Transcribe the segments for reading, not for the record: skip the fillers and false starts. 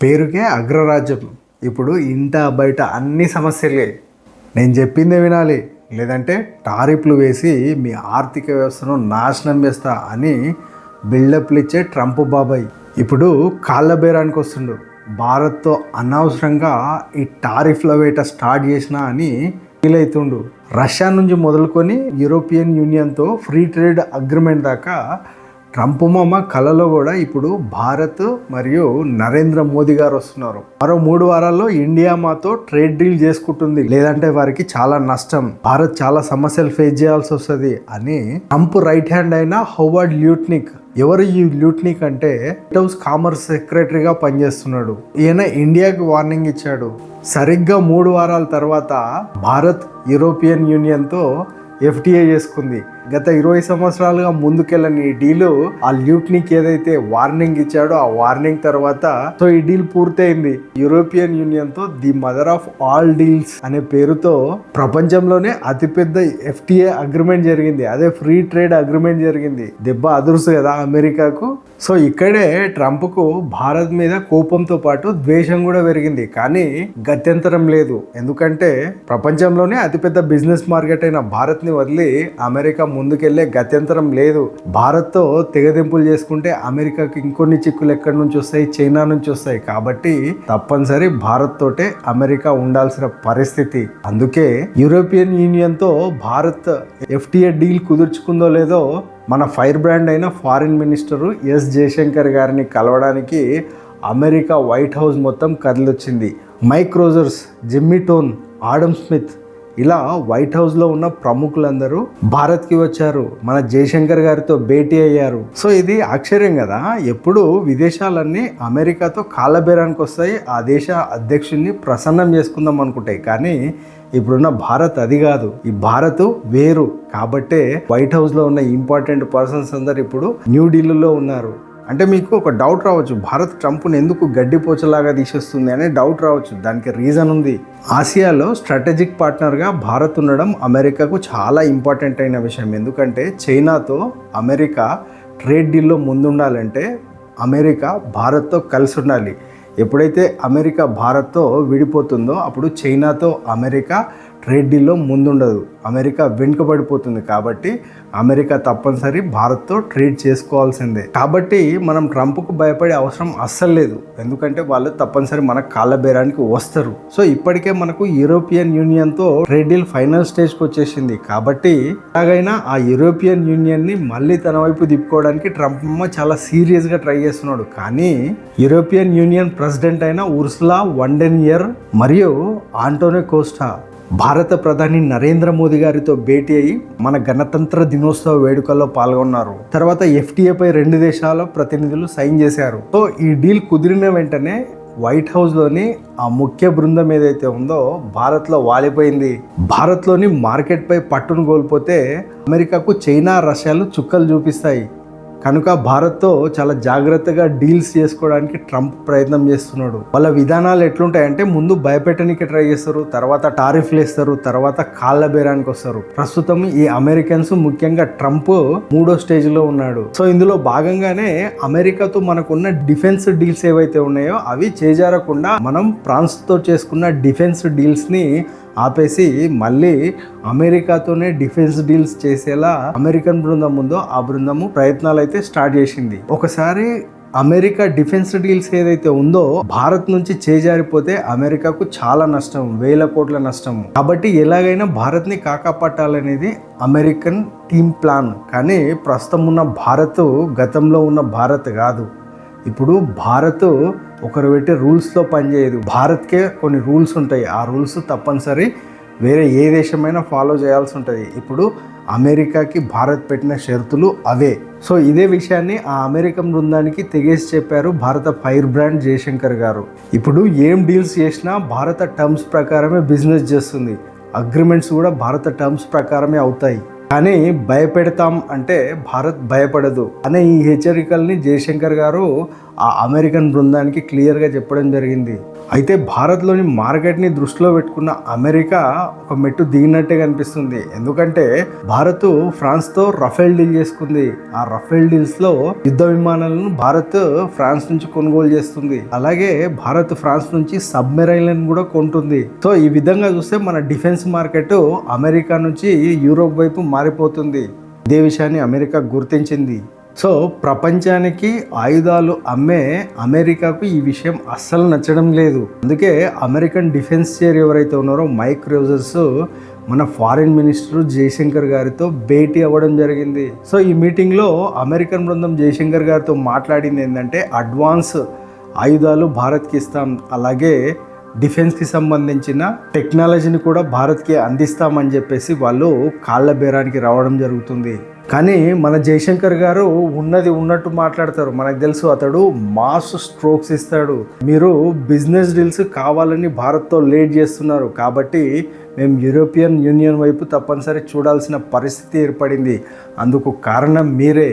పేరుకే అగ్రరాజ్యం. ఇప్పుడు ఇంట బయట అన్ని సమస్యలే. నేను చెప్పిందే వినాలి, లేదంటే టారిఫ్లు వేసి మీ ఆర్థిక వ్యవస్థను నాశనం చేస్తా అని బిల్డప్లు ఇచ్చే ట్రంప్ బాబాయ్ ఇప్పుడు కాళ్ళ బేరానికి వస్తుండు. భారత్తో అనవసరంగా ఈ టారిఫ్ల వేట స్టార్ట్ చేసినా అని ఫీల్ అవుతుండు. రష్యా నుంచి మొదలుకొని యూరోపియన్ యూనియన్తో ఫ్రీ ట్రేడ్ అగ్రిమెంట్ దాకా ట్రంప్ మామ కళలో కూడా ఇప్పుడు భారత్ మరియు నరేంద్ర మోదీ గారు వస్తున్నారు. మరో 3 వారాల్లో ఇండియా మాతో ట్రేడ్ డీల్ చేసుకుంటుంది, లేదంటే వారికి చాలా నష్టం, భారత్ చాలా సమస్యలు ఫేస్ చేయాల్సి వస్తుంది అని ట్రంప్ రైట్ హ్యాండ్ అయిన హోవర్డ్ ల్యూట్నిక్. ఎవరు ఈ ల్యూట్నిక్ అంటే వైట్ హౌస్ కామర్స్ సెక్రటరీగా పనిచేస్తున్నాడు. ఈయన ఇండియాకి వార్నింగ్ ఇచ్చాడు. సరిగ్గా 3 వారాల తర్వాత భారత్ యూరోపియన్ యూనియన్తో FTA చేసుకుంది. గత 20 సంవత్సరాలుగా ముందుకెళ్ళని ఈ డీలు ఆ ల్యూట్నిక్ ఏదైతే వార్నింగ్ ఇచ్చాడో ఆ వార్నింగ్ తర్వాత సో ఈ డీల్ పూర్తయింది. యూరోపియన్ యూనియన్ తో the mother of all deals అనే పేరుతో ప్రపంచంలోనే అతిపెద్ద FTA అగ్రిమెంట్ జరిగింది. అదే ఫ్రీ ట్రేడ్ అగ్రిమెంట్ జరిగింది. దెబ్బ అదురుసు కదా అమెరికాకు. సో ఇక్కడే ట్రంప్కు భారత్ మీద కోపంతో పాటు ద్వేషం కూడా పెరిగింది. కానీ గత్యంతరం లేదు, ఎందుకంటే ప్రపంచంలోనే అతిపెద్ద బిజినెస్ మార్కెట్ అయిన భారత్ని వదిలి అమెరికా ముందుకెళ్లే గత్యంతరం లేదు. భారత్తో తెగదెంపులు చేసుకుంటే అమెరికాకి ఇంకొన్ని చిక్కులు ఎక్కడి నుంచి వస్తాయి, చైనా నుంచి వస్తాయి. కాబట్టి తప్పనిసరి భారత్ తోటే అమెరికా ఉండాల్సిన పరిస్థితి. అందుకే యూరోపియన్ యూనియన్తో భారత్ FTA డీల్ కుదుర్చుకుందో లేదో మన ఫైర్ బ్రాండ్ అయిన ఫారిన్ మినిస్టరు ఎస్ జయశంకర్ గారిని కలవడానికి అమెరికా వైట్ హౌస్ మొత్తం కదిలొచ్చింది. Mike Rogers, Jimmy Tone, Adam Smith ఇలా వైట్ హౌస్లో ఉన్న ప్రముఖులందరూ భారత్కి వచ్చారు, మన జయశంకర్ గారితో భేటీ అయ్యారు. సో ఇది ఆశ్చర్యం కదా. ఎప్పుడు విదేశాలన్నీ అమెరికాతో కాళ్ళబేరానికి వస్తాయి, ఆ దేశ అధ్యక్షుడిని ప్రసన్నం చేసుకుందాం అనుకుంటాయి. కానీ ఇప్పుడున్న భారత్ అది కాదు. ఈ భారత్ వేరు. కాబట్టే వైట్ హౌస్లో ఉన్న ఇంపార్టెంట్ పర్సన్స్ అందరు ఇప్పుడు న్యూఢిల్లీలో ఉన్నారు. అంటే మీకు ఒక డౌట్ రావచ్చు, భారత్ ట్రంప్ను ఎందుకు గడ్డిపోచలాగా తీసేస్తుంది అనే డౌట్ రావచ్చు. దానికి రీజన్ ఉంది. ఆసియాలో స్ట్రాటజిక్ పార్ట్నర్గా భారత్ ఉండడం అమెరికాకు చాలా ఇంపార్టెంట్ అయిన విషయం. ఎందుకంటే చైనాతో అమెరికా ట్రేడ్ డీల్లో ముందుండాలంటే అమెరికా భారత్తో కలిసి ఉండాలి. ఎప్పుడైతే అమెరికా భారత్తో విడిపోతుందో అప్పుడు చైనాతో అమెరికా ట్రేడ్ డీల్లో ముందుండదు, అమెరికా వెనుకబడిపోతుంది. కాబట్టి అమెరికా తప్పనిసరి భారత్తో ట్రేడ్ చేసుకోవాల్సిందే. కాబట్టి మనం ట్రంప్కు భయపడే అవసరం అస్సలు లేదు, ఎందుకంటే వాళ్ళు తప్పనిసరి మన కాళ్ళ బేరానికి వస్తారు. సో ఇప్పటికే మనకు యూరోపియన్ యూనియన్తో ట్రేడ్ డీల్ ఫైనల్ స్టేజ్కి వచ్చేసింది. కాబట్టి ఎలాగైనా ఆ యూరోపియన్ యూనియన్ని మళ్ళీ తన వైపు తిప్పుకోవడానికి ట్రంప్ చాలా సీరియస్గా ట్రై చేస్తున్నాడు. కానీ యూరోపియన్ యూనియన్ ప్రెసిడెంట్ అయిన ఉర్సులా వన్ డెర్ లేయన్ మరియు ఆంటోనియో కోస్టా భారత ప్రధాని నరేంద్ర మోదీ గారితో భేటీ అయ్యి మన గణతంత్ర దినోత్సవ వేడుకల్లో పాల్గొన్నారు. తర్వాత FTA పై 2 దేశాల ప్రతినిధులు సైన్ చేశారు. సో ఈ డీల్ కుదిరిన వెంటనే వైట్ హౌస్లోని ఆ ముఖ్య బృందం ఏదైతే ఉందో భారత్లో వాలిపోయింది. భారత్లోని మార్కెట్పై పట్టును కోల్పోతే అమెరికాకు చైనా, రష్యాలు చుక్కలు చూపిస్తాయి. కనుక భారత్తో చాలా జాగ్రత్తగా డీల్స్ చేసుకోవడానికి ట్రంప్ ప్రయత్నం చేస్తున్నాడు. వాళ్ళ విధానాలు ఎట్లుంటాయంటే ముందు భయపెట్టడానికి ట్రై చేస్తారు, తర్వాత టారిఫ్లు వేస్తారు, తర్వాత కాళ్ళ బేరానికి వస్తారు. ప్రస్తుతం ఈ అమెరికన్స్ ముఖ్యంగా ట్రంప్ 3వ స్టేజ్లో ఉన్నాడు. సో ఇందులో భాగంగానే అమెరికాతో మనకున్న డిఫెన్స్ డీల్స్ ఏవైతే ఉన్నాయో అవి చేజారకుండా మనం ఫ్రాన్స్తో చేసుకున్న డిఫెన్స్ డీల్స్ని ఆపేసి మళ్ళీ అమెరికాతోనే డిఫెన్స్ డీల్స్ చేసేలా అమెరికన్ బృందం ఉందో ఆ బృందము ప్రయత్నాలు అయితే స్టార్ట్ చేసింది. ఒకసారి అమెరికా డిఫెన్స్ డీల్స్ ఏదైతే ఉందో భారత్ నుంచి చేజారిపోతే అమెరికాకు చాలా నష్టం, 1000 కోట్ల నష్టం. కాబట్టి ఎలాగైనా భారత్ని కాకాపట్టాలనేది అమెరికన్ టీమ్ ప్లాన్. కానీ ప్రస్తుతం ఉన్న భారత్ గతంలో ఉన్న భారత్ కాదు. ఇప్పుడు భారత్ ఒకరు పెట్టే రూల్స్లో పనిచేయదు. భారత్కే కొన్ని రూల్స్ ఉంటాయి. ఆ రూల్స్ తప్పనిసరి వేరే ఏ దేశమైనా ఫాలో చేయాల్సి ఉంటుంది. ఇప్పుడు అమెరికాకి భారత్ పెట్టిన షరతులు అవే. సో ఇదే విషయాన్ని ఆ అమెరికన్ బృందానికి తెగేసి చెప్పారు భారత ఫైర్ బ్రాండ్ జయశంకర్ గారు. ఇప్పుడు ఏం డీల్స్ చేసినా భారత టర్మ్స్ ప్రకారమే బిజినెస్ చేస్తుంది. అగ్రిమెంట్స్ కూడా భారత టర్మ్స్ ప్రకారమే అవుతాయి. కానీ భయపెడతాం అంటే భారత్ భయపడదు అనే ఈ హెచ్చరికల్ని జయశంకర్ గారు ఆ అమెరికన్ బృందానికి క్లియర్గా చెప్పడం జరిగింది. అయితే భారత్లోని మార్కెట్ని దృష్టిలో పెట్టుకున్న అమెరికా ఒక మెట్టు దిగినట్టే కనిపిస్తుంది. ఎందుకంటే భారత్ ఫ్రాన్స్తో రఫేల్ డీల్ చేసుకుంది. ఆ రఫేల్ డీల్స్లో యుద్ధ విమానాలను భారత్ ఫ్రాన్స్ నుంచి కొనుగోలు చేస్తుంది. అలాగే భారత్ ఫ్రాన్స్ నుంచి సబ్మెరైన్లను కూడా కొంటుంది. సో ఈ విధంగా చూస్తే మన డిఫెన్స్ మార్కెట్ అమెరికా నుంచి యూరోప్ వైపు మారిపోతుంది. ఇదే విషయాన్ని అమెరికా గుర్తించింది. సో ప్రపంచానికి ఆయుధాలు అమ్మే అమెరికాకు ఈ విషయం అస్సలు నచ్చడం లేదు. అందుకే అమెరికన్ డిఫెన్స్ చైర్ ఎవరైతే ఉన్నారో మైక్ రోజర్స్ మన ఫారిన్ మినిస్టర్ జయశంకర్ గారితో భేటీ అవ్వడం జరిగింది. సో ఈ మీటింగ్లో అమెరికన్ బృందం జయశంకర్ గారితో మాట్లాడింది ఏంటంటే అడ్వాన్స్ ఆయుధాలు భారత్కి ఇస్తాం, అలాగే డిఫెన్స్కి సంబంధించిన టెక్నాలజీని కూడా భారత్కి అందిస్తామని చెప్పేసి వాళ్ళు కాళ్ళ బేరానికి రావడం జరుగుతుంది. కానీ మన జయశంకర్ గారు ఉన్నది ఉన్నట్టు మాట్లాడతారు. మనకు తెలుసు అతడు మాస్ స్ట్రోక్స్ ఇస్తాడు. మీరు బిజినెస్ డీల్స్ కావాలని భారత్తో లేట్ చేస్తున్నారు కాబట్టి మేము యూరోపియన్ యూనియన్ వైపు తప్పనిసరి చూడాల్సిన పరిస్థితి ఏర్పడింది. అందుకు కారణం మీరే.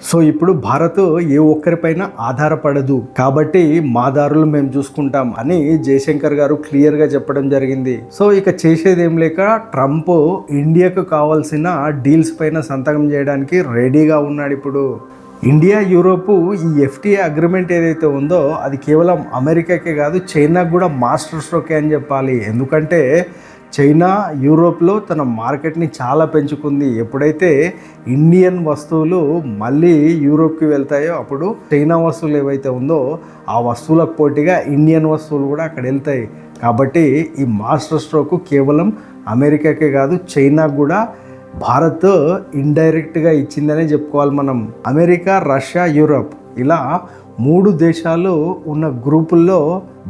సో ఇప్పుడు భారత్ ఏ ఒక్కరిపైన ఆధారపడదు కాబట్టి మా దారులు మేము చూసుకుంటాం అని జయశంకర్ గారు క్లియర్గా చెప్పడం జరిగింది. సో ఇక చేసేది ఏం లేక ట్రంప్ ఇండియాకు కావాల్సిన డీల్స్ పైన సంతకం చేయడానికి రెడీగా ఉన్నాడు. ఇప్పుడు ఇండియా యూరోప్ ఈ FTA అగ్రిమెంట్ ఏదైతే ఉందో అది కేవలం అమెరికాకే కాదు చైనాకు కూడా మాస్టర్ స్ట్రోకే అని చెప్పాలి. ఎందుకంటే చైనా యూరోప్లో తన మార్కెట్ని చాలా పెంచుకుంది. ఎప్పుడైతే ఇండియన్ వస్తువులు మళ్ళీ యూరోప్కి వెళ్తాయో అప్పుడు చైనా వస్తువులు ఏవైతే ఉందో ఆ వస్తువులకు పోటీగా ఇండియన్ వస్తువులు కూడా అక్కడ వెళ్తాయి. కాబట్టి ఈ మాస్టర్ స్ట్రోక్ కేవలం అమెరికాకే కాదు చైనాకు కూడా భారత్ ఇండైరెక్ట్గా ఇచ్చిందనే చెప్పుకోవాలి మనం. అమెరికా, రష్యా, యూరోప్ ఇలా 3 దేశాలు ఉన్న గ్రూపుల్లో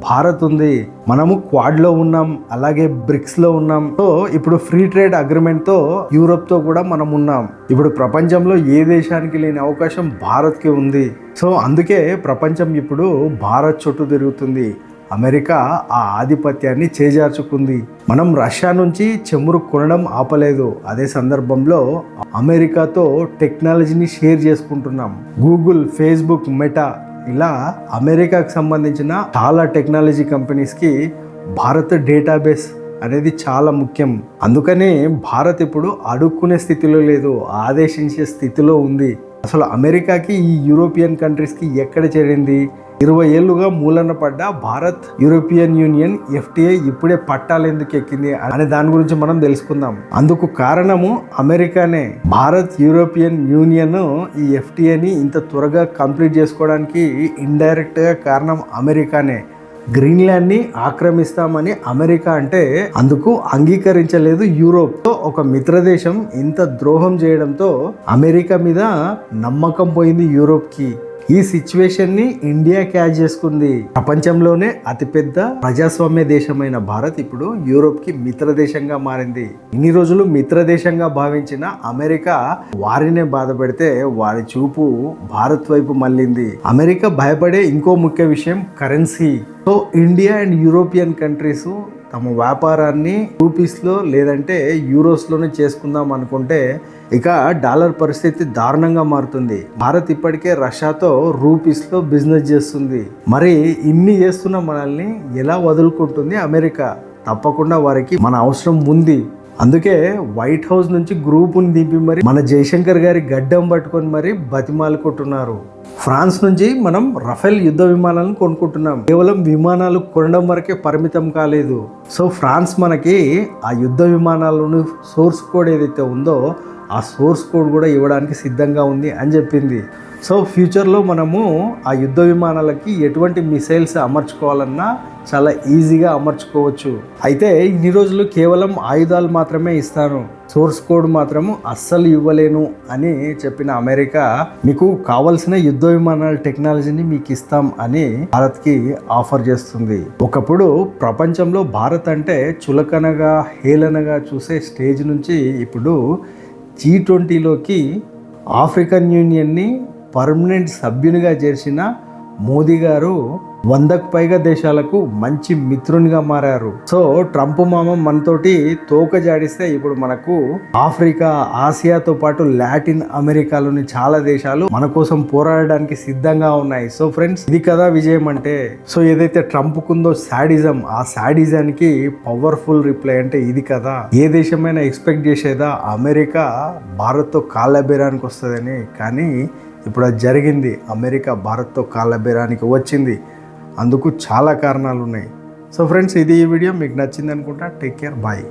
భారత్ ఉంది. మనము క్వాడ్లో ఉన్నాం, అలాగే బ్రిక్స్లో ఉన్నాం. సో ఇప్పుడు ఫ్రీ ట్రేడ్ అగ్రిమెంట్తో యూరోప్తో కూడా మనం ఉన్నాం. ఇప్పుడు ప్రపంచంలో ఏ దేశానికి లేని అవకాశం భారత్కి ఉంది. సో అందుకే ప్రపంచం ఇప్పుడు భారత్ చుట్టూ తిరుగుతుంది. అమెరికా ఆ ఆధిపత్యాన్ని చేజార్చుకుంది. మనం రష్యా నుంచి చెమురు కొనడం ఆపలేదు. అదే సందర్భంలో అమెరికాతో టెక్నాలజీని షేర్ చేసుకుంటున్నాం. గూగుల్, ఫేస్బుక్, మెటా ఇలా అమెరికాకు సంబంధించిన చాలా టెక్నాలజీ కంపెనీస్కి భారత్ డేటాబేస్ అనేది చాలా ముఖ్యం. అందుకనే భారత్ ఇప్పుడు అడుక్కునే స్థితిలో లేదు, ఆదేశించే స్థితిలో ఉంది. అసలు అమెరికాకి ఈ యూరోపియన్ కంట్రీస్కి ఎక్కడ చేరింది? 20 ఏళ్ళుగా మూలన పడ్డ భారత్ యూరోపియన్ యూనియన్ FTA ఇప్పుడే పట్టాలు ఎందుకు ఎక్కింది అనే దాని గురించి మనం తెలుసుకుందాం. అందుకు కారణము అమెరికానే. భారత్ యూరోపియన్ యూనియన్ ఈ FTAని ఇంత త్వరగా కంప్లీట్ చేసుకోవడానికి ఇండైరెక్ట్గా కారణం అమెరికానే. గ్రీన్లాండ్ని ఆక్రమిస్తామని అమెరికా అంటే అందుకు అంగీకరించలేదు యూరోప్. ఒక మిత్రదేశం ఇంత ద్రోహం చేయడంతో అమెరికా మీద నమ్మకం పోయింది యూరోప్కి. ఈ సిచ్యువేషన్ని ఇండియా క్యాచ్ చేసుకుంది. ప్రపంచంలోనే అతిపెద్ద ప్రజాస్వామ్య దేశమైన భారత్ ఇప్పుడు యూరోప్కి మిత్రదేశంగా మారింది. ఇన్ని రోజులు మిత్రదేశంగా భావించిన అమెరికా వారినే బాధ పెడితే వారి చూపు భారత్ వైపు మళ్ళింది. అమెరికా భయపడే ఇంకో ముఖ్య విషయం currency. So India and European countries తమ వ్యాపారాన్ని రూపీస్లో లేదంటే యూరోస్లోనే చేసుకుందాం అనుకుంటే ఇక డాలర్ పరిస్థితి దారుణంగా మారుతుంది. భారత్ ఇప్పటికే రష్యాతో రూపీస్లో బిజినెస్ చేస్తుంది. మరి ఇన్ని చేస్తున్న మనల్ని ఎలా వదులుకుంటుంది అమెరికా? తప్పకుండా వారికి మన అవసరం ఉంది. అందుకే వైట్ హౌస్ నుంచి గ్రూపుని దింపి మరి మన జయశంకర్ గారి గడ్డం పట్టుకొని మరి బతిమాలుకుంటున్నారు. ఫ్రాన్స్ నుంచి మనం రఫేల్ యుద్ధ విమానాలను కొనుక్కుంటున్నాం. కేవలం విమానాలు కొనడం వరకే పరిమితం కాలేదు. సో ఫ్రాన్స్ మనకి ఆ యుద్ధ విమానాలను సోర్స్ కోడ్ ఏదైతే ఉందో ఆ సోర్స్ కోడ్ కూడా ఇవ్వడానికి సిద్ధంగా ఉంది అని చెప్పింది. సో ఫ్యూచర్లో మనము ఆ యుద్ధ విమానాలకి ఎటువంటి మిసైల్స్ అమర్చుకోవాలన్నా చాలా ఈజీగా అమర్చుకోవచ్చు. అయితే ఇన్ని రోజులు కేవలం ఆయుధాలు మాత్రమే ఇస్తాను, సోర్స్ కోడ్ మాత్రము అస్సలు ఇవ్వలేను అని చెప్పిన అమెరికా మీకు కావలసిన యుద్ధ విమానాల టెక్నాలజీని మీకు ఇస్తాం అని భారత్కి ఆఫర్ చేస్తుంది. ఒకప్పుడు ప్రపంచంలో భారత్ అంటే చులకనగా హేళనగా చూసే స్టేజ్ నుంచి ఇప్పుడు G20లోకి ఆఫ్రికన్ యూనియన్ని పర్మనెంట్ సభ్యునిగా చేర్చిన మోదీ గారు 100కు పైగా దేశాలకు మంచి మిత్రునిగా మారారు. సో ట్రంప్ మామ మనతోటి తోక జాడిస్తే ఇప్పుడు మనకు ఆఫ్రికా, ఆసియాతో పాటు లాటిన్ అమెరికాలోని చాలా దేశాలు మన కోసం పోరాడడానికి సిద్ధంగా ఉన్నాయి. సో ఫ్రెండ్స్, ఇది కదా విజయం అంటే. సో ఏదైతే ట్రంప్ కుందో శాడిజం, ఆ శాడిజానికి పవర్ఫుల్ రిప్లై అంటే ఇది కదా. ఏ దేశమైనా ఎక్స్పెక్ట్ చేసేదా అమెరికా భారత్తో కాళ్ళబేరానికి వస్తుందని, కానీ ఇప్పుడు అది జరిగింది. అమెరికా భారత్తో కాళ్ళబేరానికి వచ్చింది. అందుకు చాలా కారణాలు ఉన్నాయి. సో ఫ్రెండ్స్, ఇది ఈ వీడియో మీకు నచ్చింది అనుకుంటా. Take care, bye.